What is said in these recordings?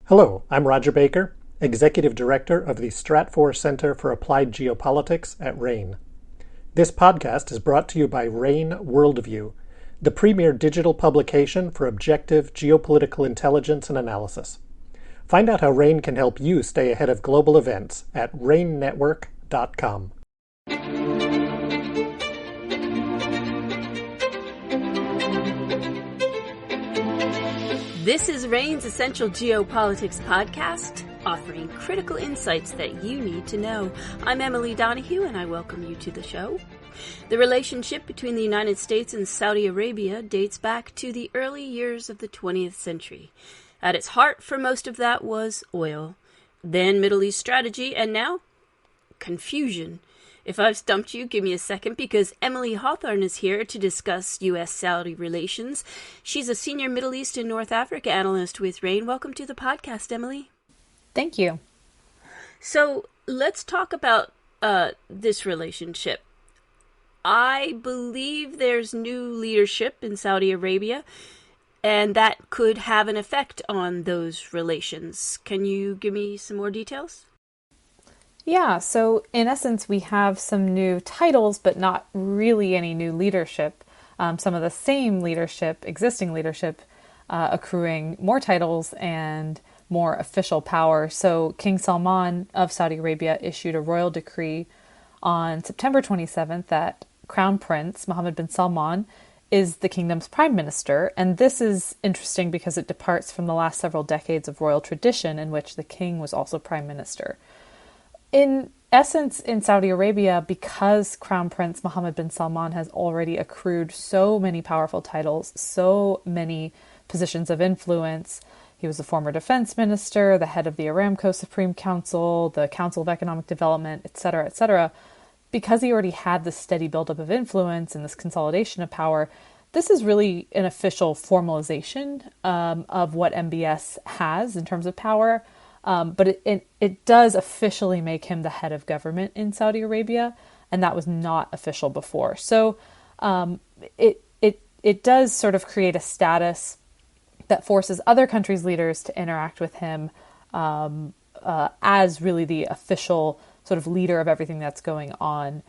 Hello, I'm Roger Baker, Executive Director of the Stratfor Center for Applied Geopolitics at RANE. This podcast is brought to you by RANE Worldview, the premier digital publication for objective geopolitical intelligence and analysis. Find out how RANE can help you stay ahead of global events at ranenetwork.com. This is RANE's Essential Geopolitics podcast, offering critical insights that you need to know. I'm Emily Donahue, and I welcome you to the show. The relationship between the United States and Saudi Arabia dates back to the early years of the 20th century. At its heart for most of that was oil, then Middle East strategy, and now confusion. If I've stumped you, give me a second, because Emily Hawthorne is here to discuss U.S.-Saudi relations. She's a senior Middle East and North Africa analyst with RANE. Welcome to the podcast, Emily. Thank you. So let's talk about this relationship. I believe there's new leadership in Saudi Arabia, and that could have an effect on those relations. Can you give me some more details? Yeah, so in essence, we have some new titles, but not really any new leadership. Some of the same leadership, existing leadership, accruing more titles and more official power. So King Salman of Saudi Arabia issued a royal decree on September 27th that Crown Prince Mohammed bin Salman is the kingdom's prime minister. And this is interesting because it departs from the last several decades of royal tradition in which the king was also prime minister. In essence, in Saudi Arabia, because Crown Prince Mohammed bin Salman has already accrued so many powerful titles, so many positions of influence, he was the former defense minister, the head of the Aramco Supreme Council, the Council of Economic Development, etc., because he already had this steady buildup of influence and this consolidation of power, this is really an official formalization of what MBS has in terms of power. But it does officially make him the head of government in Saudi Arabia, and that was not official before. So it does sort of create a status that forces other countries' leaders to interact with him as really the official sort of leader of everything that's going on,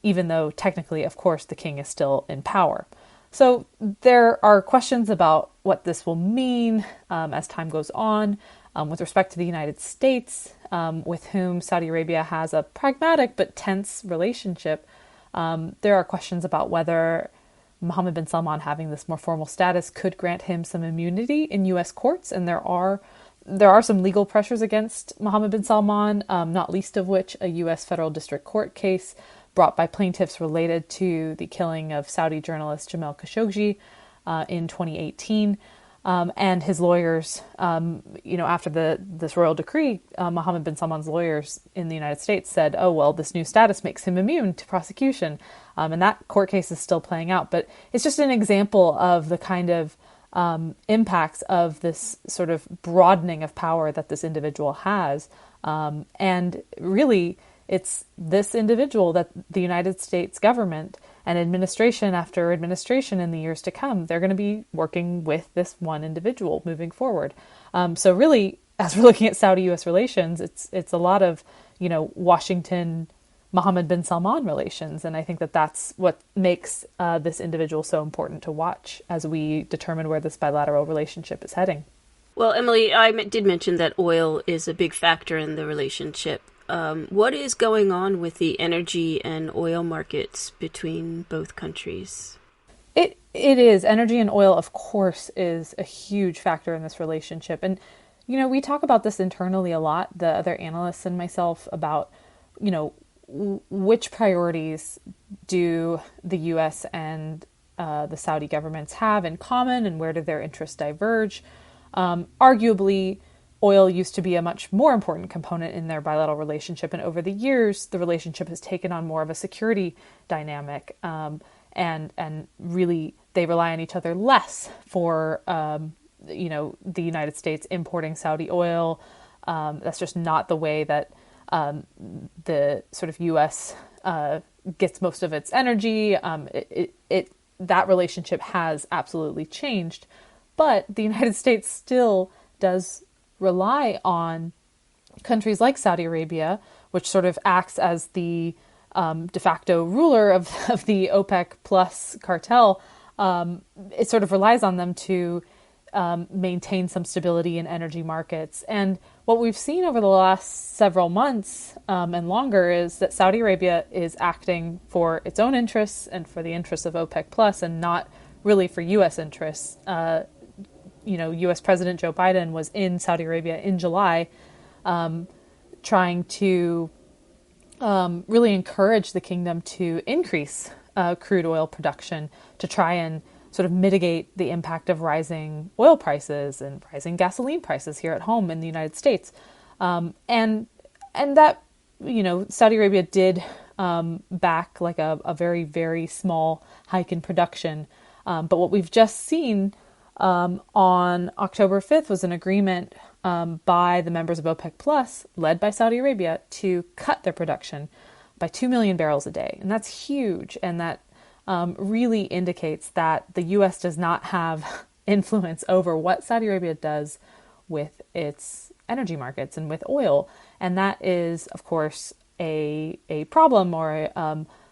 even though technically, of course, the king is still in power. So there are questions about what this will mean as time goes on. With respect to the United States, with whom Saudi Arabia has a pragmatic but tense relationship, there are questions about whether Mohammed bin Salman having this more formal status could grant him some immunity in U.S. courts, and there are some legal pressures against Mohammed bin Salman, not least of which a U.S. federal district court case brought by plaintiffs related to the killing of Saudi journalist Jamal Khashoggi in 2018. And his lawyers, after this royal decree, Mohammed bin Salman's lawyers in the United States said, oh, well, this new status makes him immune to prosecution. And that court case is still playing out. But it's just an example of the kind of impacts of this sort of broadening of power that this individual has. And really, it's this individual that the United States government and administration after administration in the years to come, they're going to be working with this one individual moving forward. So really, as we're looking at Saudi-U.S. relations, it's a lot of, Washington, Mohammed bin Salman relations. And I think that that's what makes this individual so important to watch as we determine where this bilateral relationship is heading. Well, Emily, I did mention that oil is a big factor in the relationship. What is going on with the energy and oil markets between both countries? It is. Energy and oil, of course, is a huge factor in this relationship. And, we talk about this internally a lot, the other analysts and myself, about, which priorities do the U.S. and the Saudi governments have in common and where do their interests diverge? Arguably, oil used to be a much more important component in their bilateral relationship, and over the years, the relationship has taken on more of a security dynamic, and really they rely on each other less for the United States importing Saudi oil. That's just not the way that the sort of U.S. Gets most of its energy. That relationship has absolutely changed, but the United States still does rely on countries like Saudi Arabia, which sort of acts as the de facto ruler of the OPEC plus cartel. It sort of relies on them to maintain some stability in energy markets. And what we've seen over the last several months and longer is that Saudi Arabia is acting for its own interests and for the interests of OPEC plus, and not really for U.S. interests. U.S. President Joe Biden was in Saudi Arabia in July, trying to really encourage the kingdom to increase crude oil production to try and sort of mitigate the impact of rising oil prices and rising gasoline prices here at home in the United States. And that, Saudi Arabia did back like a very, very small hike in production. But what we've just seen on October 5th was an agreement by the members of OPEC Plus, led by Saudi Arabia, to cut their production by 2 million barrels a day. And that's huge. And that really indicates that the U.S. does not have influence over what Saudi Arabia does with its energy markets and with oil. And that is, of course, a problem, or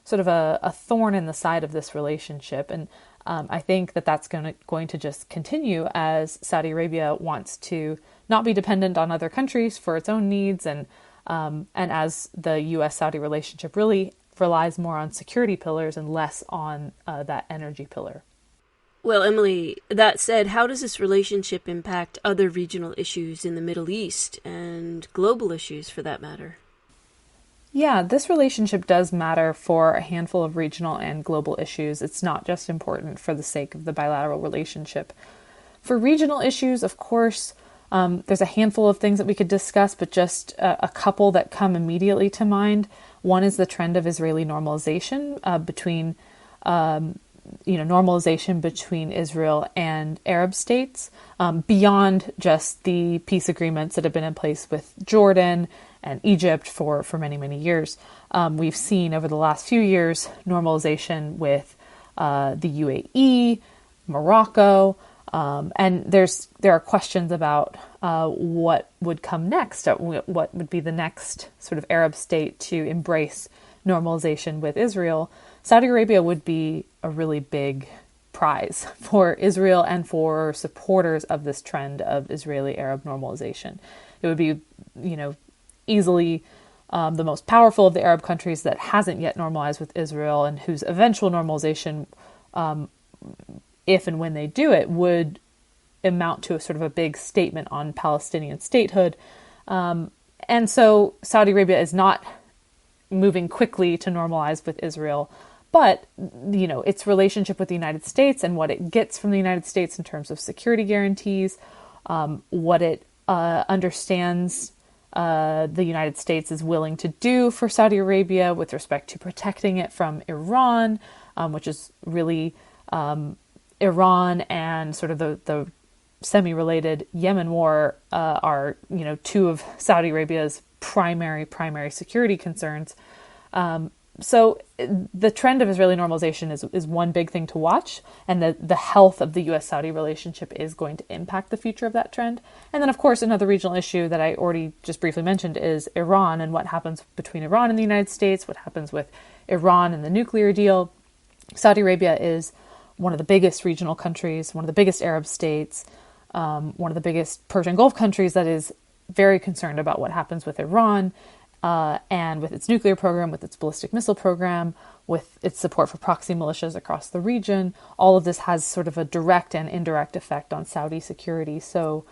sort of a thorn in the side of this relationship. And I think that that's going to just continue as Saudi Arabia wants to not be dependent on other countries for its own needs, and as the U.S.-Saudi relationship really relies more on security pillars and less on that energy pillar. Well, Emily, that said, how does this relationship impact other regional issues in the Middle East and global issues for that matter? Yeah, this relationship does matter for a handful of regional and global issues. It's not just important for the sake of the bilateral relationship. For regional issues, of course, there's a handful of things that we could discuss, but just a couple that come immediately to mind. One is the trend of Israeli normalization between Israel and Arab states, beyond just the peace agreements that have been in place with Jordan and Egypt for many, many years. We've seen over the last few years normalization with the UAE, Morocco, and there are questions about what would come next, what would be the next sort of Arab state to embrace normalization with Israel. Saudi Arabia would be a really big prize for Israel and for supporters of this trend of Israeli-Arab normalization. It would be, easily the most powerful of the Arab countries that hasn't yet normalized with Israel, and whose eventual normalization, if and when they do it, would amount to a sort of a big statement on Palestinian statehood. And so Saudi Arabia is not moving quickly to normalize with Israel, but, its relationship with the United States and what it gets from the United States in terms of security guarantees, what it understands the United States is willing to do for Saudi Arabia with respect to protecting it from Iran, which is really Iran and sort of the semi-related Yemen war are, two of Saudi Arabia's primary security concerns. So the trend of Israeli normalization is one big thing to watch, and the health of the U.S.-Saudi relationship is going to impact the future of that trend. And then, of course, another regional issue that I already just briefly mentioned is Iran and what happens between Iran and the United States, what happens with Iran and the nuclear deal. Saudi Arabia is one of the biggest regional countries, one of the biggest Arab states, one of the biggest Persian Gulf countries that is very concerned about what happens with Iran, and with its nuclear program, with its ballistic missile program, with its support for proxy militias across the region. All of this has sort of a direct and indirect effect on Saudi security. So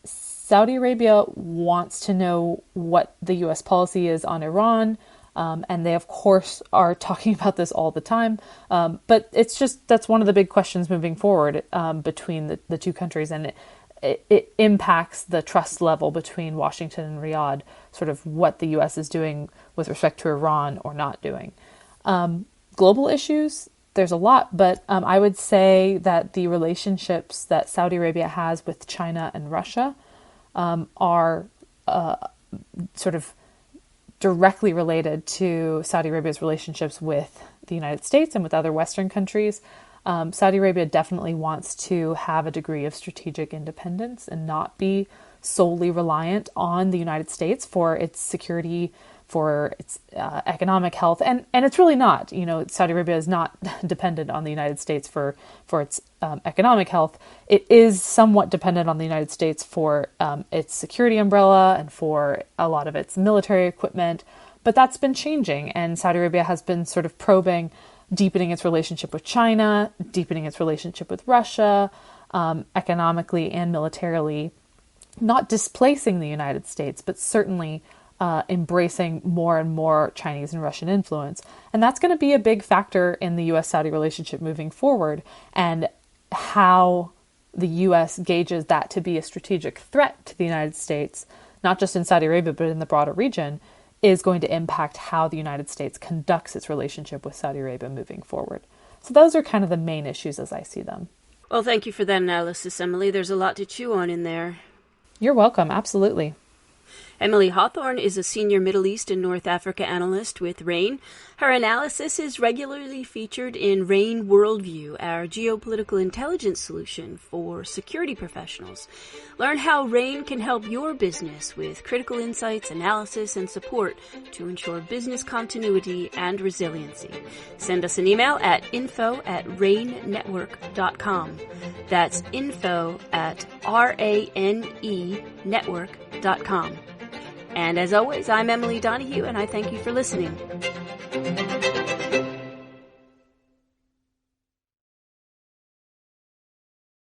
Saudi Arabia wants to know what the U.S. policy is on Iran, and they, of course, are talking about this all the time. But that's one of the big questions moving forward between the two countries, and it impacts the trust level between Washington and Riyadh, sort of what the U.S. is doing with respect to Iran or not doing. Global issues, there's a lot, but I would say that the relationships that Saudi Arabia has with China and Russia are sort of directly related to Saudi Arabia's relationships with the United States and with other Western countries. Saudi Arabia definitely wants to have a degree of strategic independence and not be solely reliant on the United States for its security, for its economic health, and it's really not. Saudi Arabia is not dependent on the United States for its economic health. It is somewhat dependent on the United States for its security umbrella and for a lot of its military equipment, but that's been changing, and Saudi Arabia has been sort of probing, deepening its relationship with China, deepening its relationship with Russia, economically and militarily, not displacing the United States, but certainly embracing more and more Chinese and Russian influence. And that's going to be a big factor in the U.S.-Saudi relationship moving forward, and how the U.S. gauges that to be a strategic threat to the United States, not just in Saudi Arabia, but in the broader region, is going to impact how the United States conducts its relationship with Saudi Arabia moving forward. So those are kind of the main issues as I see them. Well, thank you for that analysis, Emily. There's a lot to chew on in there. You're welcome. Absolutely. Emily Hawthorne is a senior Middle East and North Africa analyst with RANE. Her analysis is regularly featured in RANE Worldview, our geopolitical intelligence solution for security professionals. Learn how RANE can help your business with critical insights, analysis, and support to ensure business continuity and resiliency. Send us an email at info@ranenetwork.com. That's info@RANE network.com. And as always, I'm Emily Donahue, and I thank you for listening.